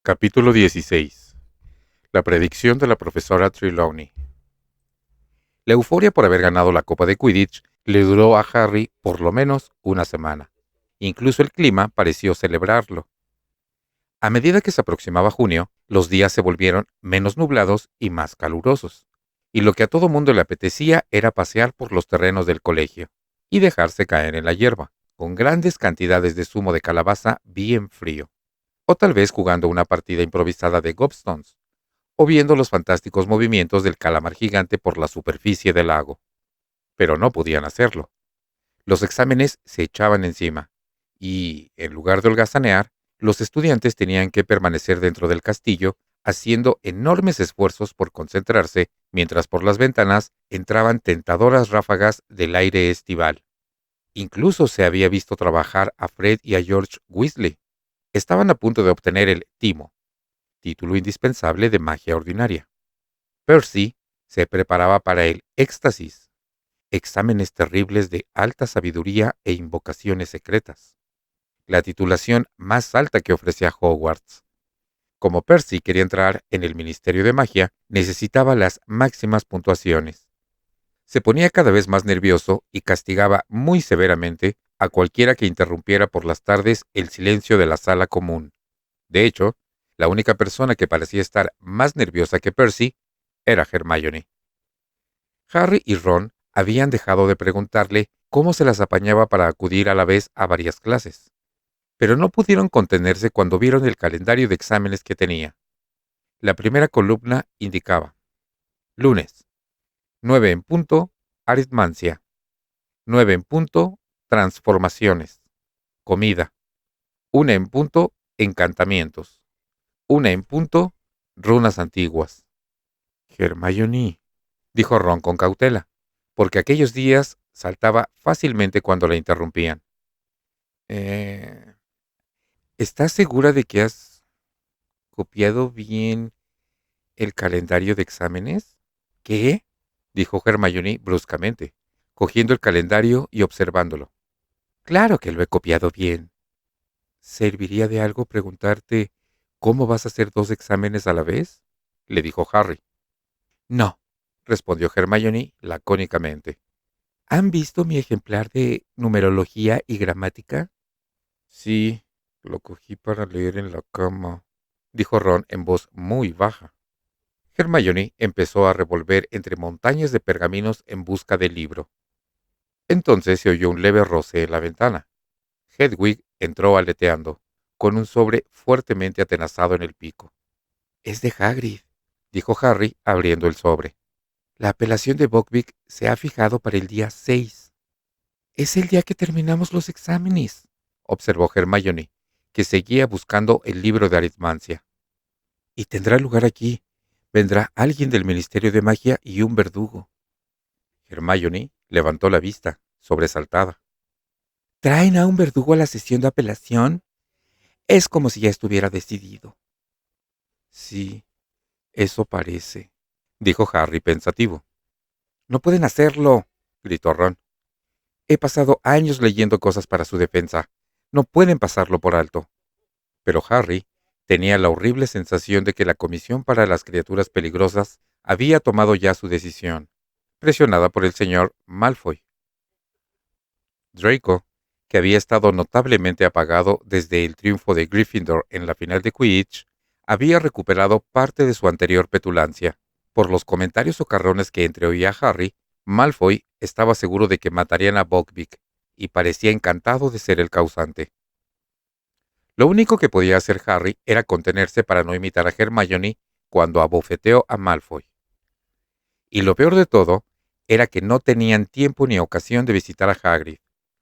Capítulo 16. La predicción de la profesora Trelawney. La euforia por haber ganado la Copa de Quidditch le duró a Harry por lo menos una semana. Incluso el clima pareció celebrarlo. A medida que se aproximaba junio, los días se volvieron menos nublados y más calurosos. Y lo que a todo mundo le apetecía era pasear por los terrenos del colegio y dejarse caer en la hierba, con grandes cantidades de zumo de calabaza bien frío. O tal vez jugando una partida improvisada de Gobstones, o viendo los fantásticos movimientos del calamar gigante por la superficie del lago. Pero no podían hacerlo. Los exámenes se echaban encima, y, en lugar de holgazanear, los estudiantes tenían que permanecer dentro del castillo, haciendo enormes esfuerzos por concentrarse, mientras por las ventanas entraban tentadoras ráfagas del aire estival. Incluso se había visto trabajar a Fred y a George Weasley. Estaban a punto de obtener el timo, título indispensable de magia ordinaria. Percy se preparaba para el éxtasis, exámenes terribles de alta sabiduría e invocaciones secretas, la titulación más alta que ofrecía Hogwarts. Como Percy quería entrar en el Ministerio de Magia, necesitaba las máximas puntuaciones. Se ponía cada vez más nervioso y castigaba muy severamente a cualquiera que interrumpiera por las tardes el silencio de la sala común. De hecho, la única persona que parecía estar más nerviosa que Percy era Hermione. Harry y Ron habían dejado de preguntarle cómo se las apañaba para acudir a la vez a varias clases, pero no pudieron contenerse cuando vieron el calendario de exámenes que tenía. La primera columna indicaba: lunes, 9 en punto, aritmancia; 9 en punto, transformaciones; comida; 1 en punto, encantamientos; 1 en punto, runas antiguas. Hermione, dijo Ron con cautela, porque aquellos días saltaba fácilmente cuando la interrumpían. Eh, ¿Estás segura de que has copiado bien el calendario de exámenes? ¿Qué? Dijo Hermione bruscamente, cogiendo el calendario y observándolo. Claro que lo he copiado bien. ¿Serviría de algo preguntarte cómo vas a hacer 2 exámenes a la vez?, le dijo Harry. No, respondió Hermione lacónicamente. ¿Han visto mi ejemplar de numerología y gramática? Sí, lo cogí para leer en la cama, dijo Ron en voz muy baja. Hermione empezó a revolver entre montañas de pergaminos en busca del libro. Entonces se oyó un leve roce en la ventana. Hedwig entró aleteando, con un sobre fuertemente atenazado en el pico. Es de Hagrid, dijo Harry abriendo el sobre. La apelación de Buckbeak se ha fijado para el día 6. Es el día que terminamos los exámenes, observó Hermione, que seguía buscando el libro de aritmancia. Y tendrá lugar aquí. Vendrá alguien del Ministerio de Magia y un verdugo. Hermione levantó la vista, sobresaltada. ¿Traen a un verdugo a la sesión de apelación? Es como si ya estuviera decidido. Sí, eso parece, dijo Harry pensativo. No pueden hacerlo, gritó Ron. He pasado años leyendo cosas para su defensa. No pueden pasarlo por alto. Pero Harry tenía la horrible sensación de que la Comisión para las Criaturas Peligrosas había tomado ya su decisión, presionada por el señor Malfoy. Draco, que había estado notablemente apagado desde el triunfo de Gryffindor en la final de Quidditch, había recuperado parte de su anterior petulancia. Por los comentarios socarrones que entreoía Harry, Malfoy estaba seguro de que matarían a Buckbeak, y parecía encantado de ser el causante. Lo único que podía hacer Harry era contenerse para no imitar a Hermione cuando abofeteó a Malfoy. Y lo peor de todo era que no tenían tiempo ni ocasión de visitar a Hagrid,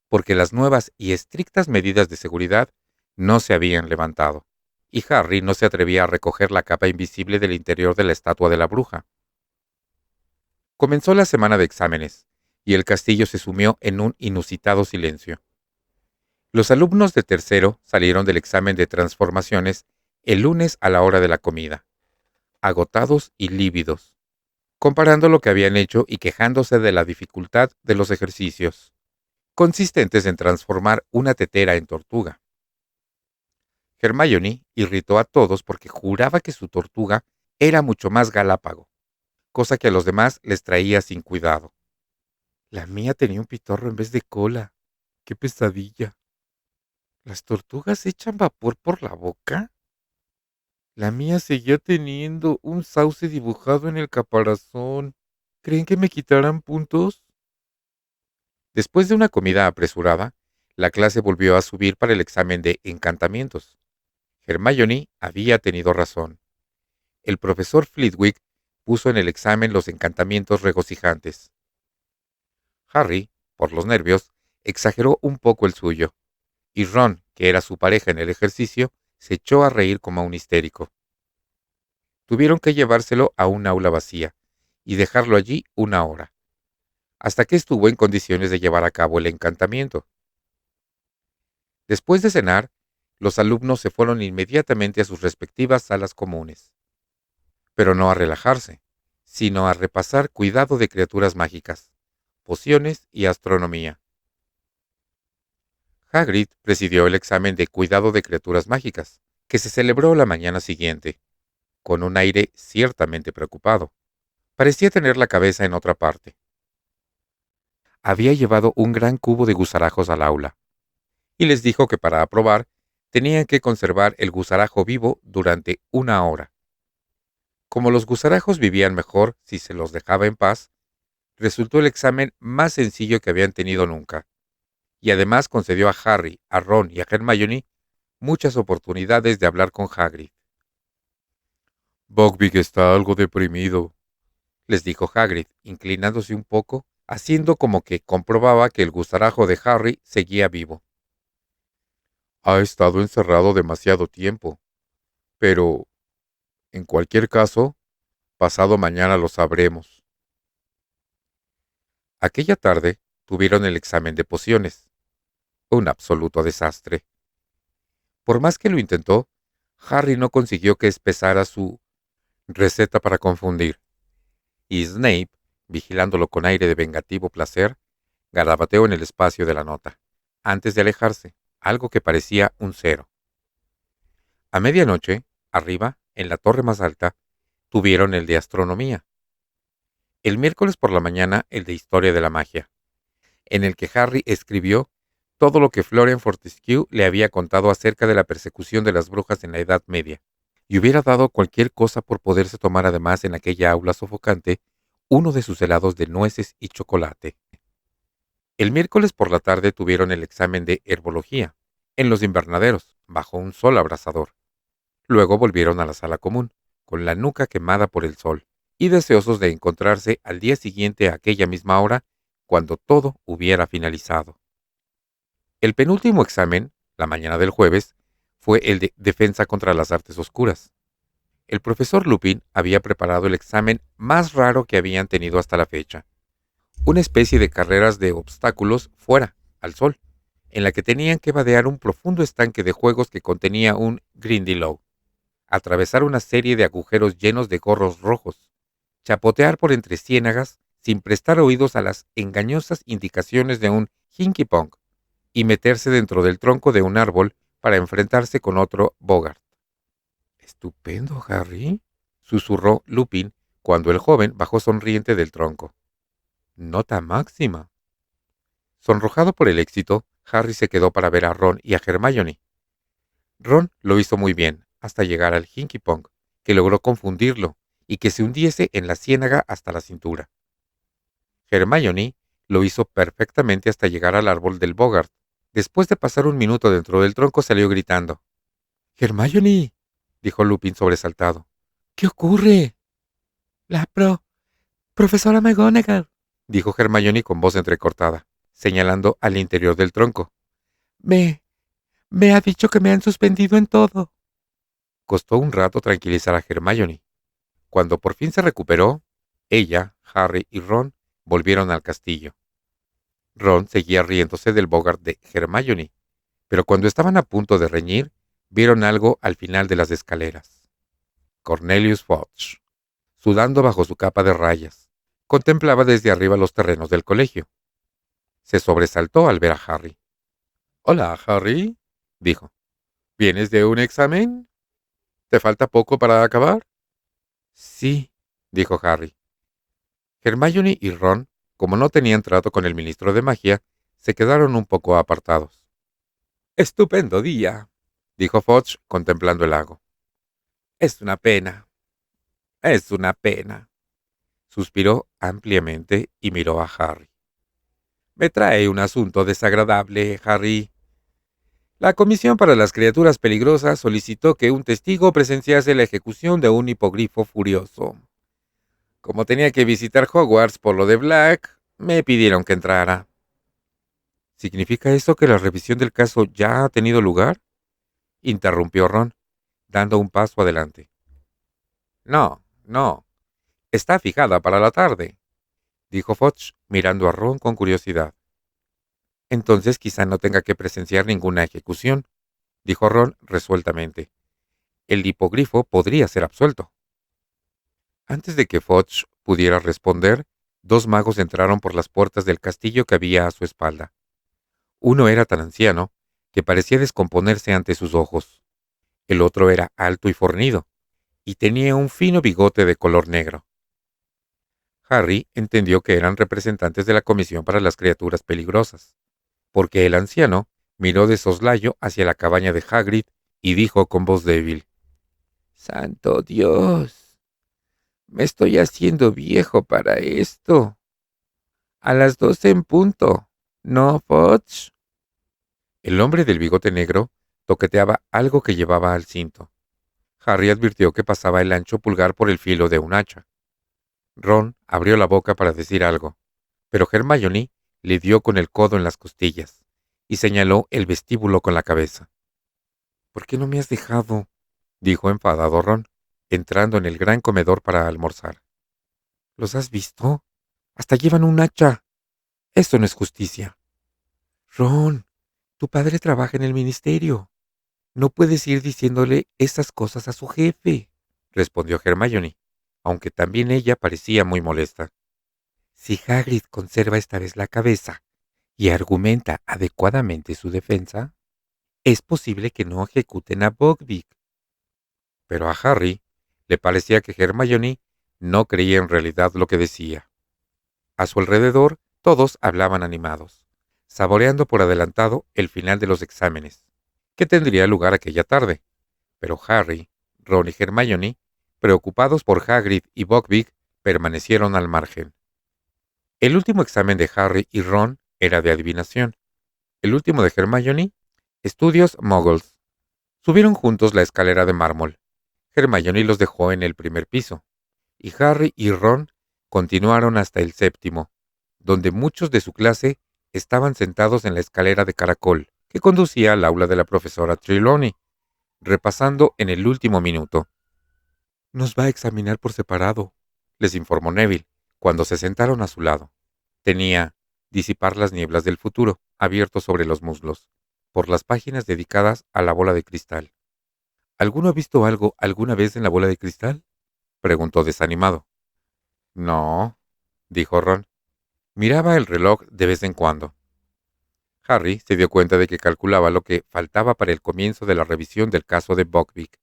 porque las nuevas y estrictas medidas de seguridad no se habían levantado, y Harry no se atrevía a recoger la capa invisible del interior de la estatua de la bruja. Comenzó la semana de exámenes, y el castillo se sumió en un inusitado silencio. Los alumnos de tercero salieron del examen de transformaciones el lunes a la hora de la comida, agotados y lívidos, comparando lo que habían hecho y quejándose de la dificultad de los ejercicios, consistentes en transformar una tetera en tortuga. Hermione irritó a todos porque juraba que su tortuga era mucho más galápago, cosa que a los demás les traía sin cuidado. La mía tenía un pitorro en vez de cola. ¡Qué pesadilla! ¿Las tortugas echan vapor por la boca? La mía seguía teniendo un sauce dibujado en el caparazón. ¿Creen que me quitarán puntos? Después de una comida apresurada, la clase volvió a subir para el examen de encantamientos. Hermione había tenido razón. El profesor Flitwick puso en el examen los encantamientos regocijantes. Harry, por los nervios, exageró un poco el suyo, y Ron, que era su pareja en el ejercicio, se echó a reír como un histérico. Tuvieron que llevárselo a un aula vacía y dejarlo allí 1 hora, hasta que estuvo en condiciones de llevar a cabo el encantamiento. Después de cenar, los alumnos se fueron inmediatamente a sus respectivas salas comunes, pero no a relajarse, sino a repasar cuidado de criaturas mágicas, pociones y astronomía. Hagrid presidió el examen de cuidado de criaturas mágicas, que se celebró la mañana siguiente, con un aire ciertamente preocupado. Parecía tener la cabeza en otra parte. Había llevado un gran cubo de gusarajos al aula, y les dijo que para aprobar tenían que conservar el gusarajo vivo durante 1 hora. Como los gusarajos vivían mejor si se los dejaba en paz, resultó el examen más sencillo que habían tenido nunca, y además concedió a Harry, a Ron y a Hermione muchas oportunidades de hablar con Hagrid. «Buckbeak está algo deprimido», les dijo Hagrid, inclinándose un poco, haciendo como que comprobaba que el gusarajo de Harry seguía vivo. «Ha estado encerrado demasiado tiempo, pero, en cualquier caso, pasado mañana lo sabremos». Aquella tarde tuvieron el examen de pociones. Un absoluto desastre. Por más que lo intentó, Harry no consiguió que espesara su receta para confundir, y Snape, vigilándolo con aire de vengativo placer, garabateó en el espacio de la nota, antes de alejarse, algo que parecía un 0. A medianoche, arriba, en la torre más alta, tuvieron el de astronomía. El miércoles por la mañana el de historia de la magia, en el que Harry escribió todo lo que Florian Fortescue le había contado acerca de la persecución de las brujas en la Edad Media, y hubiera dado cualquier cosa por poderse tomar además en aquella aula sofocante uno de sus helados de nueces y chocolate. El miércoles por la tarde tuvieron el examen de herbología, en los invernaderos, bajo un sol abrasador. Luego volvieron a la sala común, con la nuca quemada por el sol, y deseosos de encontrarse al día siguiente a aquella misma hora, cuando todo hubiera finalizado. El penúltimo examen, la mañana del jueves, fue el de defensa contra las artes oscuras. El profesor Lupin había preparado el examen más raro que habían tenido hasta la fecha. Una especie de carreras de obstáculos fuera, al sol, en la que tenían que vadear un profundo estanque de juegos que contenía un Grindylow, atravesar una serie de agujeros llenos de gorros rojos, chapotear por entre ciénagas sin prestar oídos a las engañosas indicaciones de un Hinky Pong, y meterse dentro del tronco de un árbol para enfrentarse con otro Bogart. «Estupendo, Harry», susurró Lupin cuando el joven bajó sonriente del tronco. «Nota máxima». Sonrojado por el éxito, Harry se quedó para ver a Ron y a Hermione. Ron lo hizo muy bien, hasta llegar al Hinky Pong, que logró confundirlo y que se hundiese en la ciénaga hasta la cintura. Hermione lo hizo perfectamente hasta llegar al árbol del Bogart. Después de pasar un minuto dentro del tronco, salió gritando. «¡Hermione!», dijo Lupin sobresaltado. «¿Qué ocurre?» «La profesora McGonagall», dijo Hermione con voz entrecortada, señalando al interior del tronco. Me ha dicho que me han suspendido en todo». Costó un rato tranquilizar a Hermione. Cuando por fin se recuperó, ella, Harry y Ron volvieron al castillo. Ron seguía riéndose del Bogart de Hermione, pero cuando estaban a punto de reñir, vieron algo al final de las escaleras. Cornelius Fudge, sudando bajo su capa de rayas, contemplaba desde arriba los terrenos del colegio. Se sobresaltó al ver a Harry. «Hola, Harry», dijo. ¿Vienes de un examen? ¿Te falta poco para acabar? Sí, dijo Harry. Hermione y Ron, como no tenían trato con el ministro de magia, se quedaron un poco apartados. Estupendo día, dijo Fudge contemplando el lago. Es una pena. Es una pena. Suspiró ampliamente y miró a Harry. Me trae un asunto desagradable, Harry. La Comisión para las Criaturas Peligrosas solicitó que un testigo presenciase la ejecución de un hipogrifo furioso. Como tenía que visitar Hogwarts por lo de Black, me pidieron que entrara. ¿Significa eso que la revisión del caso ya ha tenido lugar? Interrumpió Ron, dando un paso adelante. No, no. Está fijada para la tarde, dijo Fudge, mirando a Ron con curiosidad. Entonces quizá no tenga que presenciar ninguna ejecución, dijo Ron resueltamente. El hipogrifo podría ser absuelto. Antes de que Fudge pudiera responder, dos magos entraron por las puertas del castillo que había a su espalda. Uno era tan anciano que parecía descomponerse ante sus ojos. El otro era alto y fornido, y tenía un fino bigote de color negro. Harry entendió que eran representantes de la Comisión para las Criaturas Peligrosas, porque el anciano miró de soslayo hacia la cabaña de Hagrid y dijo con voz débil: «¡Santo Dios! Me estoy haciendo viejo para esto. A las 12 en punto, ¿no, Fudge?» El hombre del bigote negro toqueteaba algo que llevaba al cinto. Harry advirtió que pasaba el ancho pulgar por el filo de un hacha. Ron abrió la boca para decir algo, pero Hermione le dio con el codo en las costillas y señaló el vestíbulo con la cabeza. «¿Por qué no me has dejado?», dijo enfadado Ron, entrando en el gran comedor para almorzar. «¿Los has visto? Hasta llevan un hacha. Esto no es justicia». «Ron, tu padre trabaja en el ministerio. No puedes ir diciéndole esas cosas a su jefe», respondió Hermione, aunque también ella parecía muy molesta. «Si Hagrid conserva esta vez la cabeza y argumenta adecuadamente su defensa, es posible que no ejecuten a Buckbeak». Pero a Harry le parecía que Hermione no creía en realidad lo que decía. A su alrededor todos hablaban animados, saboreando por adelantado el final de los exámenes, que tendría lugar aquella tarde. Pero Harry, Ron y Hermione, preocupados por Hagrid y Buckbeak, permanecieron al margen. El último examen de Harry y Ron era de adivinación. El último de Hermione, estudios Muggles. Subieron juntos la escalera de mármol. Hermione los dejó en el primer piso, y Harry y Ron continuaron hasta el séptimo, donde muchos de su clase estaban sentados en la escalera de caracol que conducía al aula de la profesora Trelawney, repasando en el último minuto. «Nos va a examinar por separado», les informó Neville, cuando se sentaron a su lado. Tenía «Disipar las nieblas del futuro» abierto sobre los muslos, por las páginas dedicadas a la bola de cristal. «¿Alguno ha visto algo alguna vez en la bola de cristal?», preguntó desanimado. «No», dijo Ron. Miraba el reloj de vez en cuando. Harry se dio cuenta de que calculaba lo que faltaba para el comienzo de la revisión del caso de Buckbeak.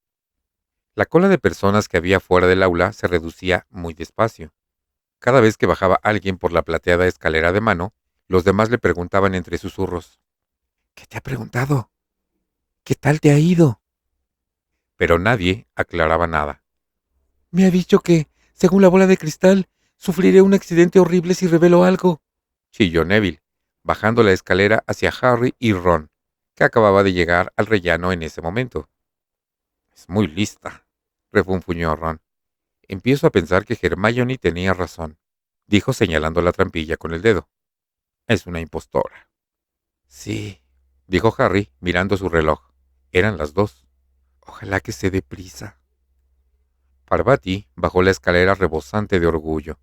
La cola de personas que había fuera del aula se reducía muy despacio. Cada vez que bajaba alguien por la plateada escalera de mano, los demás le preguntaban entre susurros: «¿Qué te ha preguntado? ¿Qué tal te ha ido?». Pero nadie aclaraba nada. «Me ha dicho que, según la bola de cristal, sufriré un accidente horrible si revelo algo», chilló Neville, bajando la escalera hacia Harry y Ron, que acababa de llegar al rellano en ese momento. «Es muy lista», refunfuñó Ron. «Empiezo a pensar que Hermione tenía razón», dijo señalando la trampilla con el dedo. «Es una impostora». «Sí», dijo Harry mirando su reloj. Eran las 2. «Ojalá que se dé prisa». Parvati bajó la escalera rebosante de orgullo.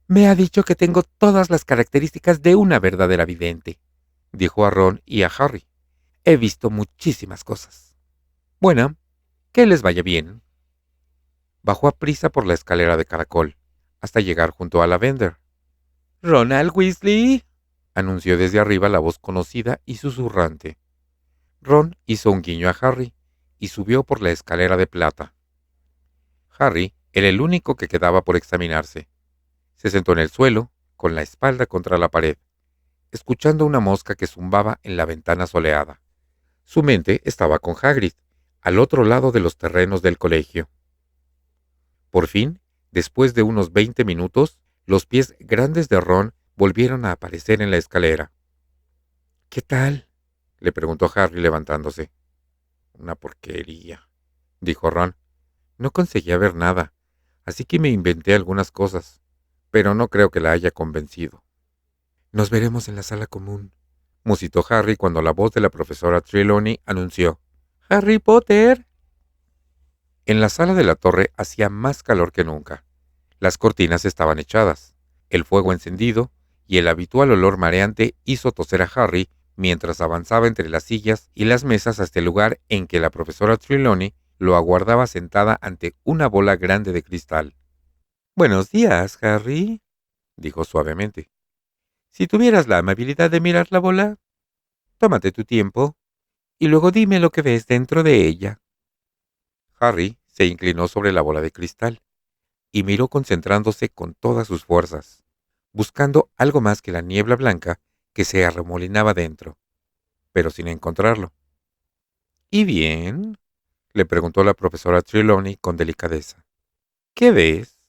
«Me ha dicho que tengo todas las características de una verdadera vidente», dijo a Ron y a Harry. «He visto muchísimas cosas. Bueno, que les vaya bien». Bajó a prisa por la escalera de caracol, hasta llegar junto a Lavender. «¡Ronald Weasley!», anunció desde arriba la voz conocida y susurrante. Ron hizo un guiño a Harry, y subió por la escalera de plata. Harry era el único que quedaba por examinarse. Se sentó en el suelo, con la espalda contra la pared, escuchando una mosca que zumbaba en la ventana soleada. Su mente estaba con Hagrid, al otro lado de los terrenos del colegio. Por fin, después de unos 20 minutos, los pies grandes de Ron volvieron a aparecer en la escalera. «¿Qué tal?», le preguntó Harry levantándose. «Una porquería», dijo Ron. «No conseguía ver nada, así que me inventé algunas cosas, pero no creo que la haya convencido». «Nos veremos en la sala común», musitó Harry cuando la voz de la profesora Trelawney anunció: «¡Harry Potter!». En la sala de la torre hacía más calor que nunca. Las cortinas estaban echadas, el fuego encendido, y el habitual olor mareante hizo toser a Harry mientras avanzaba entre las sillas y las mesas hasta el lugar en que la profesora Trelawney lo aguardaba sentada ante una bola grande de cristal. «Buenos días, Harry», dijo suavemente. «Si tuvieras la amabilidad de mirar la bola, tómate tu tiempo y luego dime lo que ves dentro de ella». Harry se inclinó sobre la bola de cristal y miró concentrándose con todas sus fuerzas, buscando algo más que la niebla blanca que se arremolinaba dentro, pero sin encontrarlo. «¿Y bien?», le preguntó la profesora Trelawney con delicadeza. «¿Qué ves?».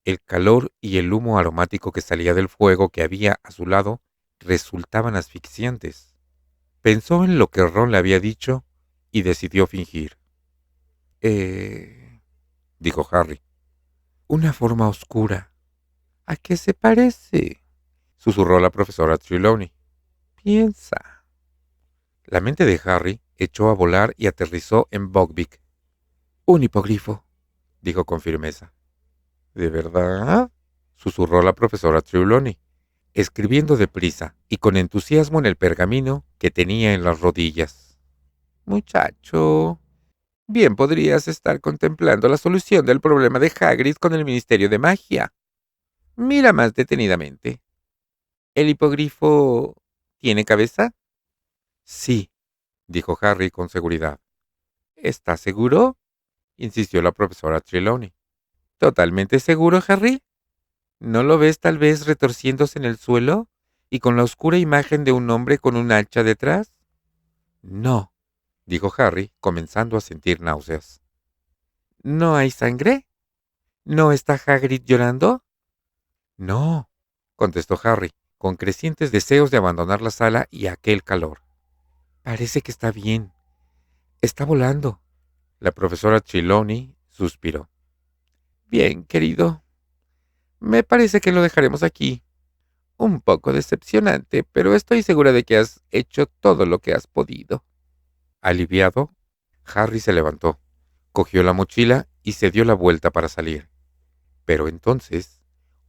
El calor y el humo aromático que salía del fuego que había a su lado resultaban asfixiantes. Pensó en lo que Ron le había dicho y decidió fingir. Dijo Harry. «Una forma oscura». «¿A qué se parece?», susurró la profesora Trelawney. «Piensa». La mente de Harry echó a volar y aterrizó en Buckbeak. «Un hipogrifo», dijo con firmeza. «¿De verdad?», susurró la profesora Trelawney, escribiendo deprisa y con entusiasmo en el pergamino que tenía en las rodillas. «Muchacho, bien podrías estar contemplando la solución del problema de Hagrid con el Ministerio de Magia. Mira más detenidamente. ¿El hipogrifo tiene cabeza?». «Sí», dijo Harry con seguridad. «¿Estás seguro?», insistió la profesora Trelawney. «¿Totalmente seguro, Harry? ¿No lo ves tal vez retorciéndose en el suelo y con la oscura imagen de un hombre con un hacha detrás?» «No», dijo Harry, comenzando a sentir náuseas. «¿No hay sangre? ¿No está Hagrid llorando?». «No», contestó Harry, con crecientes deseos de abandonar la sala y aquel calor. «Parece que está bien. Está volando». La profesora Trelawney suspiró. «Bien, querido. Me parece que lo dejaremos aquí. Un poco decepcionante, pero estoy segura de que has hecho todo lo que has podido». Aliviado, Harry se levantó, cogió la mochila y se dio la vuelta para salir. Pero entonces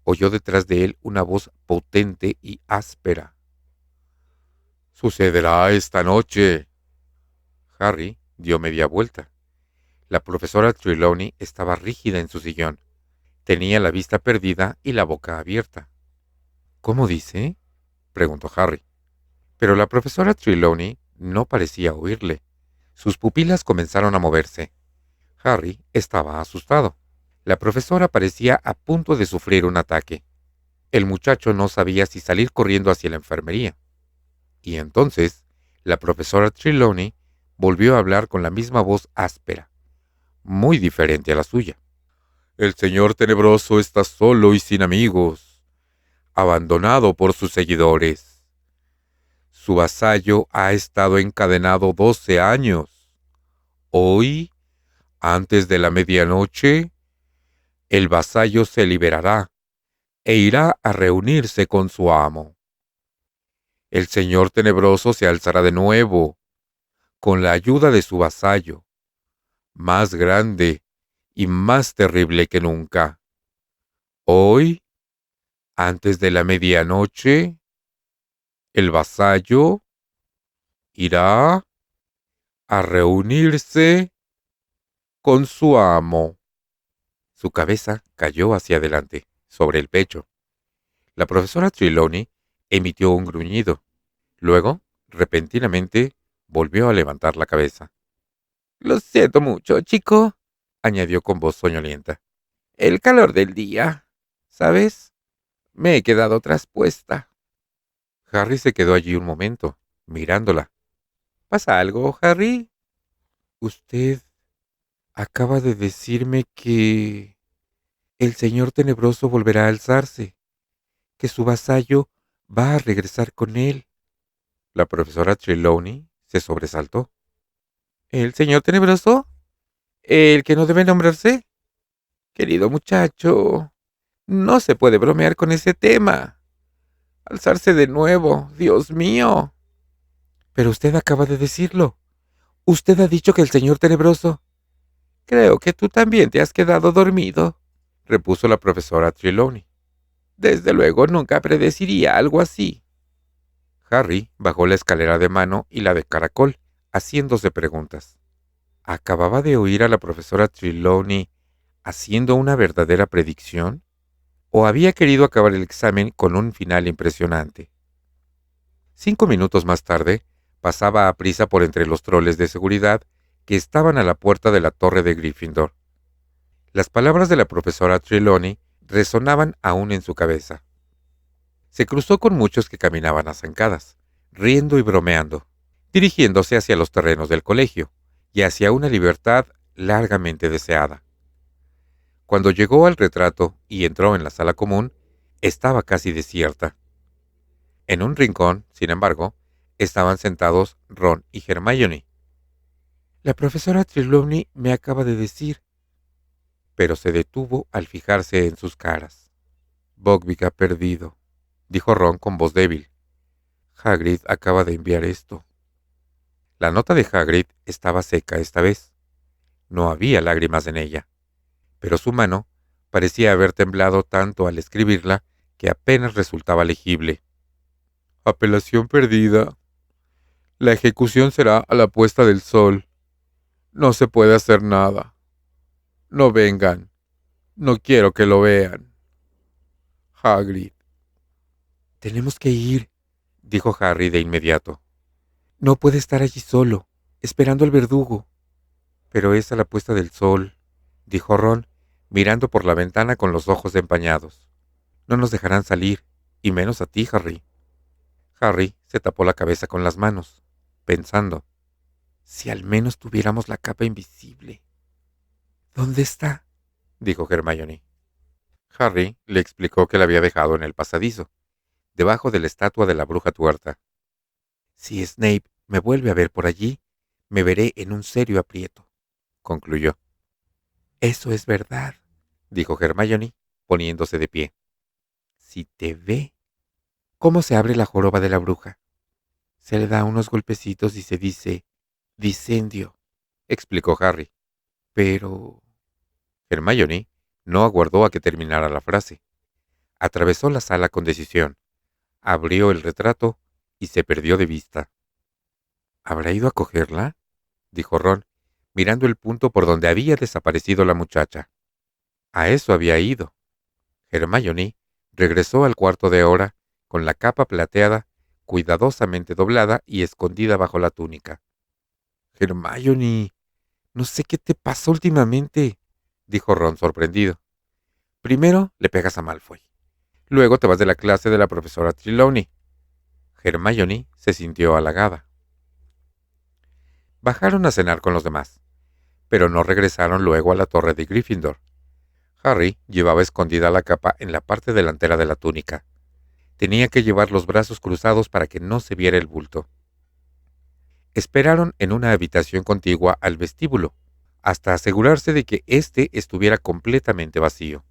oyó detrás de él una voz potente y áspera. «Sucederá esta noche». Harry dio media vuelta. La profesora Trelawney estaba rígida en su sillón. Tenía la vista perdida y la boca abierta. «¿Cómo dice?», preguntó Harry. Pero la profesora Trelawney no parecía oírle. Sus pupilas comenzaron a moverse. Harry estaba asustado. La profesora parecía a punto de sufrir un ataque. El muchacho no sabía si salir corriendo hacia la enfermería. Y entonces la profesora Trelawney volvió a hablar con la misma voz áspera, muy diferente a la suya. «El señor tenebroso está solo y sin amigos, abandonado por sus seguidores. Su vasallo ha estado encadenado 12 años. Hoy, antes de la medianoche, el vasallo se liberará e irá a reunirse con su amo. El señor tenebroso se alzará de nuevo, con la ayuda de su vasallo, más grande y más terrible que nunca. Hoy, antes de la medianoche, el vasallo irá a reunirse con su amo». Su cabeza cayó hacia adelante, sobre el pecho. La profesora Trelawney emitió un gruñido. Luego, repentinamente, volvió a levantar la cabeza. Lo siento mucho, chico, añadió con voz soñolienta. El calor del día, ¿sabes? Me he quedado traspuesta. Harry se quedó allí un momento, mirándola. ¿Pasa algo, Harry? Usted acaba de decirme que el señor tenebroso volverá a alzarse, que su vasallo va a regresar con él. La profesora Trelawney se sobresaltó. ¿El señor tenebroso? ¿El que no debe nombrarse? Querido muchacho, no se puede bromear con ese tema. Alzarse de nuevo, Dios mío. Pero usted acaba de decirlo. Usted ha dicho que el señor tenebroso. Creo que tú también te has quedado dormido, repuso la profesora Trelawney. Desde luego nunca predeciría algo así. Harry bajó la escalera de mano y la de caracol, haciéndose preguntas. ¿Acababa de oír a la profesora Trelawney haciendo una verdadera predicción? ¿O había querido acabar el examen con un final impresionante? 5 minutos más tarde, pasaba a prisa por entre los troles de seguridad que estaban a la puerta de la torre de Gryffindor. Las palabras de la profesora Trelawney resonaban aún en su cabeza. Se cruzó con muchos que caminaban a zancadas, riendo y bromeando, dirigiéndose hacia los terrenos del colegio y hacia una libertad largamente deseada. Cuando llegó al retrato y entró en la sala común, estaba casi desierta. En un rincón, sin embargo, estaban sentados Ron y Hermione. La profesora Trelawney me acaba de decir, pero se detuvo al fijarse en sus caras. Buckbeak ha perdido, dijo Ron con voz débil. Hagrid acaba de enviar esto. La nota de Hagrid estaba seca esta vez. No había lágrimas en ella, pero su mano parecía haber temblado tanto al escribirla que apenas resultaba legible. Apelación perdida. La ejecución será a la puesta del sol. No se puede hacer nada. No vengan. No quiero que lo vean. Hagrid. Tenemos que ir, dijo Harry de inmediato. No puede estar allí solo, esperando al verdugo. Pero es a la puesta del sol, dijo Ron, mirando por la ventana con los ojos empañados. No nos dejarán salir, y menos a ti, Harry. Harry se tapó la cabeza con las manos, pensando, si al menos tuviéramos la capa invisible. ¿Dónde está? Dijo Hermione. Harry le explicó que la había dejado en el pasadizo, debajo de la estatua de la bruja tuerta. Si Snape me vuelve a ver por allí, me veré en un serio aprieto, concluyó. Eso es verdad, dijo Hermione, poniéndose de pie. Si te ve. ¿Cómo se abre la joroba de la bruja? Se le da unos golpecitos y se dice «Dicendio», explicó Harry. Pero... Hermione no aguardó a que terminara la frase. Atravesó la sala con decisión, abrió el retrato y se perdió de vista. ¿Habrá ido a cogerla? Dijo Ron, mirando el punto por donde había desaparecido la muchacha. A eso había ido. Hermione regresó al cuarto de hora con la capa plateada, cuidadosamente doblada y escondida bajo la túnica. Hermione, no sé qué te pasa últimamente, dijo Ron sorprendido. Primero le pegas a Malfoy. Luego te vas de la clase de la profesora Trelawney. Hermione se sintió halagada. Bajaron a cenar con los demás, pero no regresaron luego a la torre de Gryffindor. Harry llevaba escondida la capa en la parte delantera de la túnica. Tenía que llevar los brazos cruzados para que no se viera el bulto. Esperaron en una habitación contigua al vestíbulo, hasta asegurarse de que éste estuviera completamente vacío.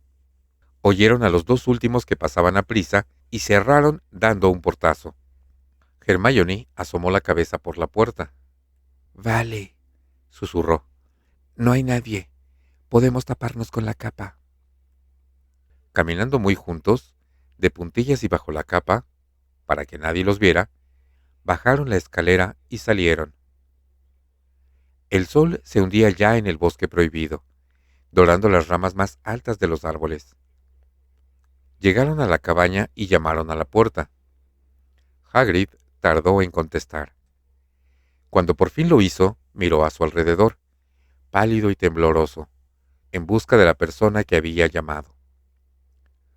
Oyeron a los dos últimos que pasaban a prisa y cerraron dando un portazo. Hermione asomó la cabeza por la puerta. «Vale», susurró. «No hay nadie. Podemos taparnos con la capa». Caminando muy juntos, de puntillas y bajo la capa, para que nadie los viera, bajaron la escalera y salieron. El sol se hundía ya en el bosque prohibido, dorando las ramas más altas de los árboles. Llegaron a la cabaña y llamaron a la puerta. Hagrid tardó en contestar. Cuando por fin lo hizo, miró a su alrededor pálido y tembloroso, en busca de la persona que había llamado.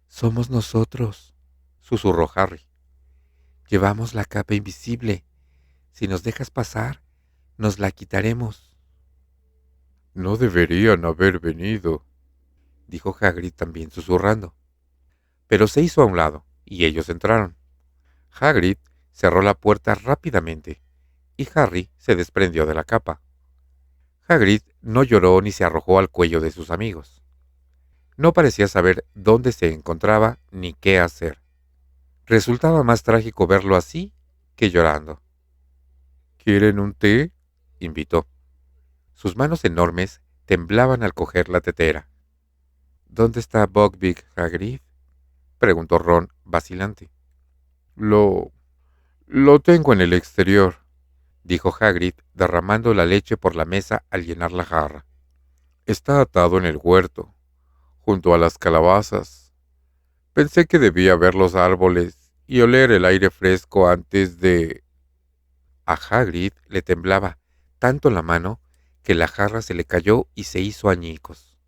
«Somos nosotros», susurró Harry. «Llevamos la capa invisible. Si nos dejas pasar, nos la quitaremos». «No deberían haber venido», dijo Hagrid también susurrando. Pero se hizo a un lado, y ellos entraron. Hagrid cerró la puerta rápidamente, y Harry se desprendió de la capa. Hagrid no lloró ni se arrojó al cuello de sus amigos. No parecía saber dónde se encontraba ni qué hacer. Resultaba más trágico verlo así que llorando. «¿Quieren un té?», invitó. Sus manos enormes temblaban al coger la tetera. «¿Dónde está Buckbeak, Hagrid?», preguntó Ron, vacilante. Lo tengo en el exterior», dijo Hagrid, derramando la leche por la mesa al llenar la jarra. «Está atado en el huerto, junto a las calabazas. Pensé que debía ver los árboles y oler el aire fresco antes de...». A Hagrid le temblaba tanto la mano que la jarra se le cayó y se hizo añicos.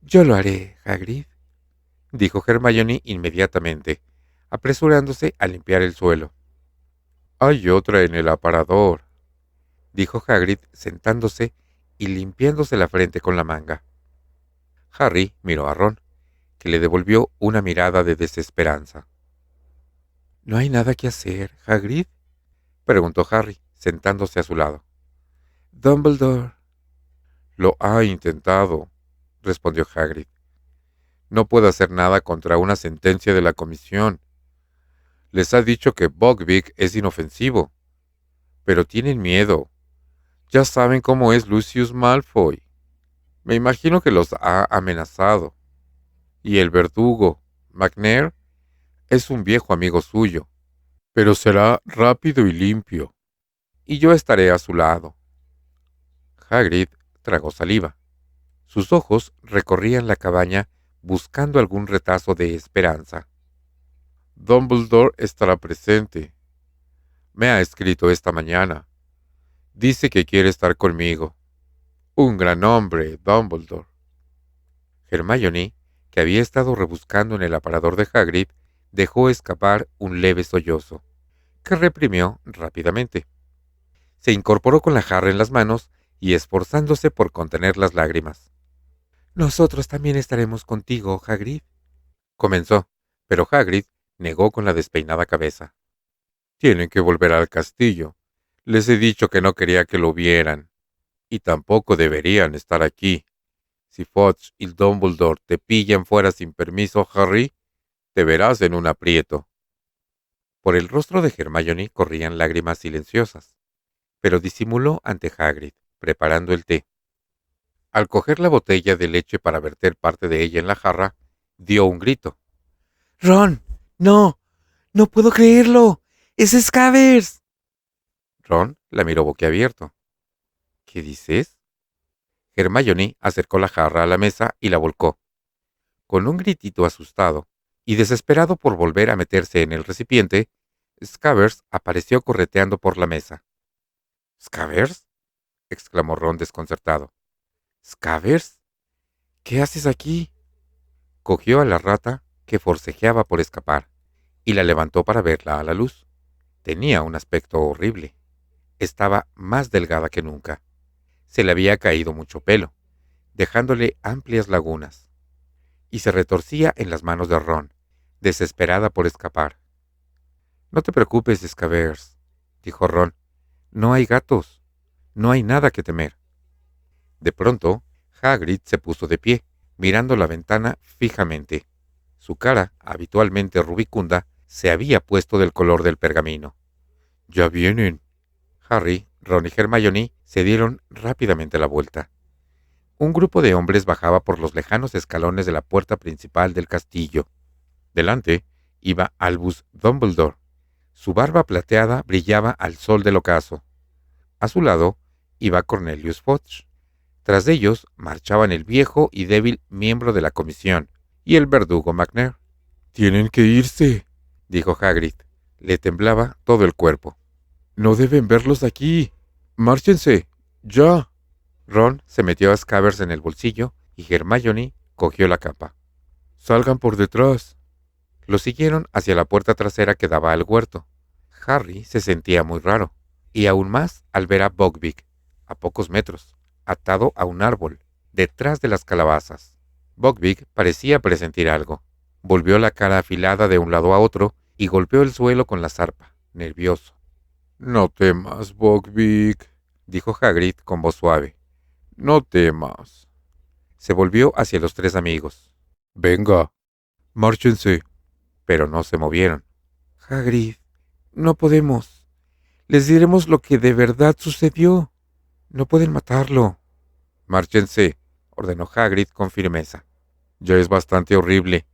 «Yo lo haré, Hagrid», dijo Hermione inmediatamente, apresurándose a limpiar el suelo. «Hay otra en el aparador», dijo Hagrid sentándose y limpiándose la frente con la manga. Harry miró a Ron, que le devolvió una mirada de desesperanza. «¿No hay nada que hacer, Hagrid?», preguntó Harry, sentándose a su lado. «Dumbledore». «Lo ha intentado», respondió Hagrid. «No puede hacer nada contra una sentencia de la comisión. Les ha dicho que Buckbeak es inofensivo, pero tienen miedo. Ya saben cómo es Lucius Malfoy. Me imagino que los ha amenazado. Y el verdugo, McNair, es un viejo amigo suyo, pero será rápido y limpio. Y yo estaré a su lado». Hagrid tragó saliva. Sus ojos recorrían la cabaña buscando algún retazo de esperanza. «Dumbledore estará presente. Me ha escrito esta mañana. Dice que quiere estar conmigo. Un gran hombre, Dumbledore». Hermione, que había estado rebuscando en el aparador de Hagrid, dejó escapar un leve sollozo, que reprimió rápidamente. Se incorporó con la jarra en las manos y esforzándose por contener las lágrimas. «Nosotros también estaremos contigo, Hagrid», comenzó, pero Hagrid negó con la despeinada cabeza. «Tienen que volver al castillo. Les he dicho que no quería que lo vieran. Y tampoco deberían estar aquí. Si Fudge y Dumbledore te pillan fuera sin permiso, Harry, te verás en un aprieto». Por el rostro de Hermione corrían lágrimas silenciosas, pero disimuló ante Hagrid, preparando el té. Al coger la botella de leche para verter parte de ella en la jarra, dio un grito. «¡Ron! ¡No! ¡No puedo creerlo! ¡Es Scabbers!». Ron la miró boquiabierto. «¿Qué dices?». Hermione acercó la jarra a la mesa y la volcó. Con un gritito asustado y desesperado por volver a meterse en el recipiente, Scabbers apareció correteando por la mesa. «¿Scabbers?», exclamó Ron desconcertado. «¿Scabbers? ¿Qué haces aquí?». Cogió a la rata, que forcejeaba por escapar, y la levantó para verla a la luz. Tenía un aspecto horrible. Estaba más delgada que nunca. Se le había caído mucho pelo, dejándole amplias lagunas, y se retorcía en las manos de Ron, desesperada por escapar. «No te preocupes, Scabbers», dijo Ron. «No hay gatos. No hay nada que temer». De pronto, Hagrid se puso de pie, mirando la ventana fijamente. Su cara, habitualmente rubicunda, se había puesto del color del pergamino. «Ya vienen». Harry, Ron y Hermione se dieron rápidamente la vuelta. Un grupo de hombres bajaba por los lejanos escalones de la puerta principal del castillo. Delante iba Albus Dumbledore. Su barba plateada brillaba al sol del ocaso. A su lado iba Cornelius Fudge. Tras ellos marchaban el viejo y débil miembro de la comisión y el verdugo McNair. «Tienen que irse», dijo Hagrid. Le temblaba todo el cuerpo. «No deben verlos aquí. Márchense. Ya». Ron se metió a Scabbers en el bolsillo y Hermione cogió la capa. «Salgan por detrás». Lo siguieron hacia la puerta trasera que daba al huerto. Harry se sentía muy raro, y aún más al ver a Buckbeak, a pocos metros, atado a un árbol, detrás de las calabazas. Buckbeak parecía presentir algo. Volvió la cara afilada de un lado a otro y golpeó el suelo con la zarpa, nervioso. «No temas, Buckbeak», dijo Hagrid con voz suave. «No temas». Se volvió hacia los tres amigos. «Venga, márchense». Pero no se movieron. «Hagrid, no podemos. Les diremos lo que de verdad sucedió. No pueden matarlo». «Márchense», ordenó Hagrid con firmeza. «Ya es bastante horrible,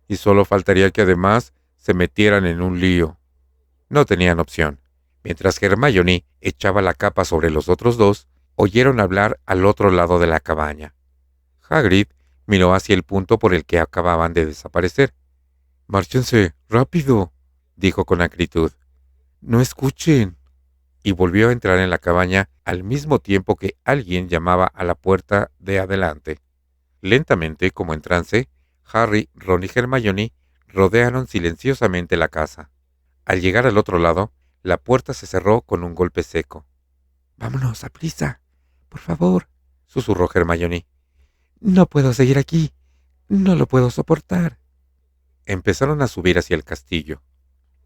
y solo faltaría que además se metieran en un lío». No tenían opción. Mientras Hermione echaba la capa sobre los otros dos, oyeron hablar al otro lado de la cabaña. Hagrid miró hacia el punto por el que acababan de desaparecer. «Márchense, rápido», dijo con acritud. «No escuchen». Y volvió a entrar en la cabaña al mismo tiempo que alguien llamaba a la puerta de adelante. Lentamente, como en trance, Harry, Ron y Hermione rodearon silenciosamente la casa. Al llegar al otro lado, la puerta se cerró con un golpe seco. «Vámonos, a prisa, por favor», susurró Hermione. «No puedo seguir aquí. No lo puedo soportar». Empezaron a subir hacia el castillo.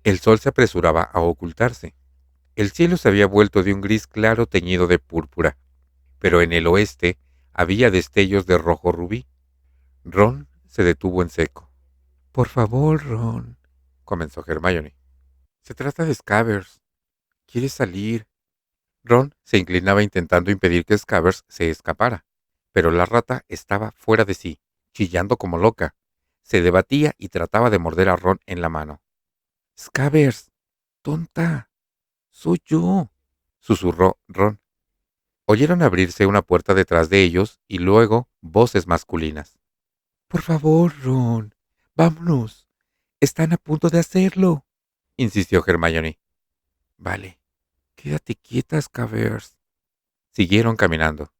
El sol se apresuraba a ocultarse. El cielo se había vuelto de un gris claro teñido de púrpura, pero en el oeste había destellos de rojo rubí. Ron se detuvo en seco. «Por favor, Ron», comenzó Hermione. «Se trata de Scabbers. Quiere salir». Ron se inclinaba intentando impedir que Scabbers se escapara, pero la rata estaba fuera de sí, chillando como loca. Se debatía y trataba de morder a Ron en la mano. «Scabbers, tonta, soy yo», susurró Ron. Oyeron abrirse una puerta detrás de ellos y luego voces masculinas. «Por favor, Ron, vámonos. Están a punto de hacerlo», insistió Hermione. «Vale, quédate quieta, Scabbers». Siguieron caminando.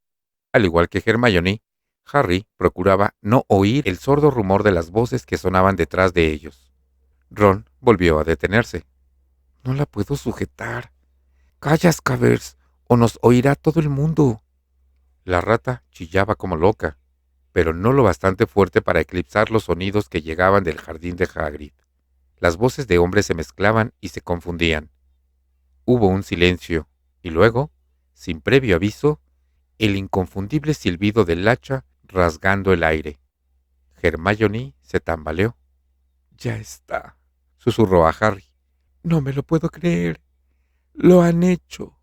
Al igual que Hermione, Harry procuraba no oír el sordo rumor de las voces que sonaban detrás de ellos. Ron volvió a detenerse. «No la puedo sujetar. Calla, Scabbers, o nos oirá todo el mundo». La rata chillaba como loca, pero no lo bastante fuerte para eclipsar los sonidos que llegaban del jardín de Hagrid. Las voces de hombres se mezclaban y se confundían. Hubo un silencio, y luego, sin previo aviso, el inconfundible silbido del hacha rasgando el aire. Hermione se tambaleó. «Ya está», susurró a Harry. «No me lo puedo creer. Lo han hecho».